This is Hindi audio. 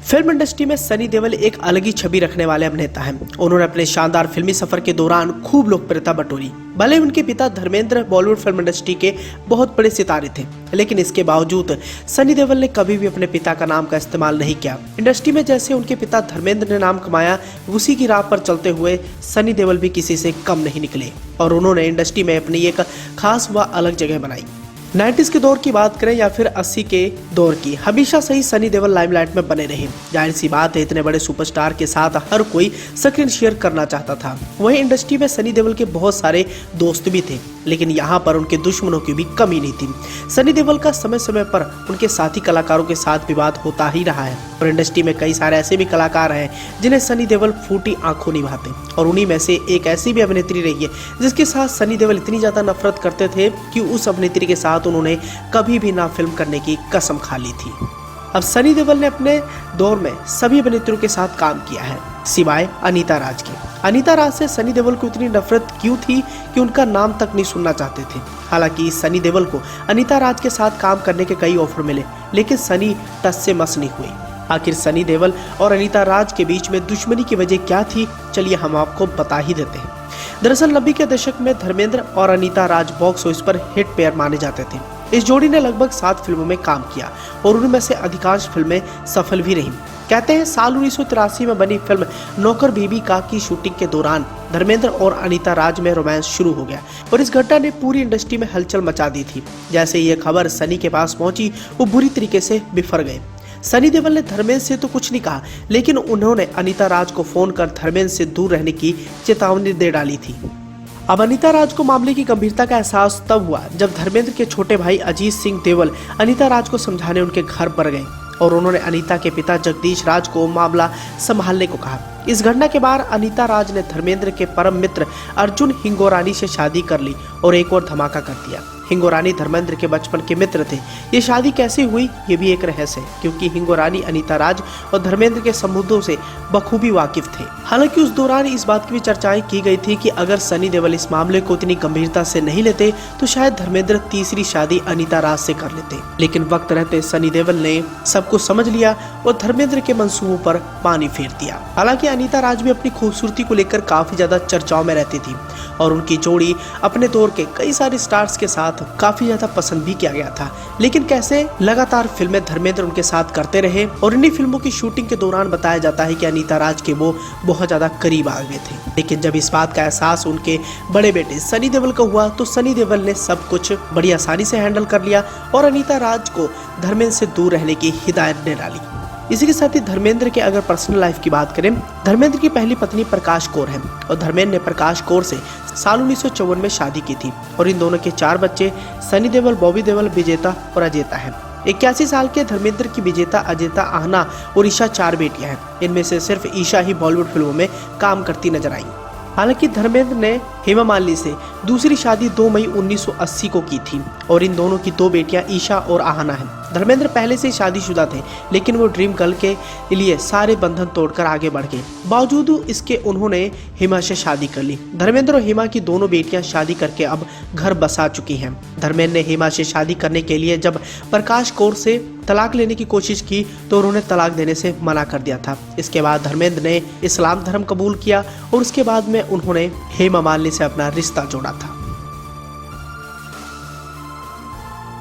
फिल्म इंडस्ट्री में सनी देओल एक अलग ही छवि रखने वाले अभिनेता हैं। उन्होंने अपने शानदार फिल्मी सफर के दौरान खूब लोकप्रियता बटोरी। भले उनके पिता धर्मेंद्र बॉलीवुड फिल्म इंडस्ट्री के बहुत बड़े सितारे थे, लेकिन इसके बावजूद सनी देओल ने कभी भी अपने पिता का नाम का इस्तेमाल नहीं किया। इंडस्ट्री में जैसे उनके पिता धर्मेंद्र ने नाम कमाया, उसी की राह पर चलते हुए सनी देओल भी किसी से कम नहीं निकले और उन्होंने इंडस्ट्री में अपनी एक खास व अलग जगह बनाई। 90s के दौर की बात करें या फिर 80 के दौर की, हमेशा से ही सनी देओल लाइमलाइट में बने रहे। जाहिर सी बात है, इतने बड़े सुपरस्टार के साथ हर कोई स्क्रीन शेयर करना चाहता था। वहीं इंडस्ट्री में सनी देओल के बहुत सारे दोस्त भी थे, लेकिन यहाँ पर उनके दुश्मनों की भी कमी नहीं थी। सनी देओल का समय समय पर उनके साथी कलाकारों के साथ विवाद होता ही रहा है और इंडस्ट्री में कई सारे ऐसे भी कलाकार हैं जिन्हें सनी देओल फूटी आंखों निभाते, और उन्हीं में से एक ऐसी भी अभिनेत्री रही है जिसके साथ सनी देओल इतनी ज्यादा नफरत करते थे कि उस अभिनेत्री के साथ उन्होंने कभी भी ना फिल्म करने की कसम खा ली थी। अब सनी देओल ने अपने दौर में सभी अभिनेत्रियों के साथ काम किया है सिवाय अनीता राज के। अनीता राज से सनी देओल को इतनी नफरत क्यों थी कि उनका नाम तक नहीं सुनना चाहते थे। हालांकि सनी देओल को अनीता राज के साथ काम करने के कई ऑफर मिले, लेकिन सनी टस से मस नहीं हुए। आखिर सनी देओल और अनीता राज के बीच में दुश्मनी की वजह क्या थी, चलिए हम आपको बता ही देते हैं। दरअसल 90 के दशक में धर्मेंद्र और अनीता राज बॉक्स ऑफिस पर हिट पेयर माने जाते थे। इस जोड़ी ने लगभग 7 फिल्मों में काम किया और उनमें से अधिकांश फिल्में सफल भी रहीं। कहते हैं साल 1983 में बनी फिल्म नौकर बीबी का की शूटिंग के दौरान धर्मेंद्र और अनीता राज में रोमांस शुरू हो गया और इस घटना ने पूरी इंडस्ट्री में हलचल मचा दी थी। जैसे ये खबर सनी के पास पहुंची, वो बुरी तरीके से बिफर गए। सनी देओल ने धर्मेंद्र से तो कुछ नहीं कहा, लेकिन उन्होंने अनीता राज को फोन कर धर्मेंद्र से दूर रहने की चेतावनी दे डाली थी। अब अनीता राज को मामले की गंभीरता का एहसास तब हुआ जब धर्मेंद्र के छोटे भाई अजीत सिंह देओल अनीता राज को समझाने उनके घर पर गए और उन्होंने अनीता के पिता जगदीश राज को मामला संभालने को कहा। इस घटना के बाद अनीता राज ने धर्मेंद्र के परम मित्र अर्जुन हिंगोरानी से शादी कर ली और एक और धमाका कर दिया। हिंगोरानी धर्मेंद्र के बचपन के मित्र थे। ये शादी कैसे हुई, ये भी एक रहस्य है, क्योंकि हिंगोरानी अनीता राज और धर्मेंद्र के संबंधों से बखूबी वाकिफ थे। हालांकि उस दौरान इस बात की भी चर्चाएं की गई थी कि अगर सनी देओल इस मामले को इतनी गंभीरता से नहीं लेते तो शायद धर्मेंद्र तीसरी शादी अनीता राज से कर लेते, लेकिन वक्त रहते सनी देओल ने सब कुछ समझ लिया और धर्मेंद्र के मंसूबों पर पानी फेर दिया। हालांकि अनीता राज भी अपनी खूबसूरती को लेकर काफी ज्यादा चर्चाओं में रहती थी और उनकी जोड़ी अपने दौर के कई सारे स्टार्स के साथ काफी ज्यादा पसंद भी किया गया था। लेकिन कैसे लगातार फिल्में धर्मेंद्र उनके साथ करते रहे और इन्हीं फिल्मों की शूटिंग के दौरान बताया जाता है कि अनीता राज के वो बहुत ज्यादा करीब आ गए थे। लेकिन जब इस बात का एहसास उनके बड़े बेटे सनी देओल को हुआ तो सनी देओल ने सब कुछ बड़ी आसानी से हैंडल कर लिया और अनीता राज को धर्मेंद्र से दूर रहने की हिदायत दे डाली। इसी के साथ ही धर्मेंद्र के अगर पर्सनल लाइफ की बात करें, धर्मेंद्र की पहली पत्नी प्रकाश कौर है और धर्मेंद्र ने प्रकाश कौर से साल 1954 में शादी की थी और इन दोनों के 4 बच्चे सनी देओल, बॉबी देओल, विजेता और अजेता हैं। 81 साल के धर्मेंद्र की विजेता, अजेता, आहना और ईशा 4 बेटियां हैं। इनमें से सिर्फ ईशा ही बॉलीवुड फिल्मों में काम करती नजर आई। हालांकि धर्मेंद्र ने हेमा मालिनी से दूसरी शादी 2 मई 1980 को की थी और इन दोनों की 2 बेटियां ईशा और आहना हैं। धर्मेंद्र पहले से शादीशुदा थे, लेकिन वो ड्रीम गर्ल के लिए सारे बंधन तोड़कर आगे बढ़ गए। बावजूद इसके उन्होंने हेमा से शादी कर ली। धर्मेंद्र और हेमा की दोनों बेटियां शादी करके अब घर बसा चुकी हैं। धर्मेंद्र ने हेमा से शादी करने के लिए जब प्रकाश कौर से तलाक लेने की कोशिश की तो उन्होंने तलाक देने से मना कर दिया था। इसके बाद धर्मेंद्र ने इस्लाम धर्म कबूल किया और उसके बाद में उन्होंने हेमा मालिनी से अपना रिश्ता जोड़ा था।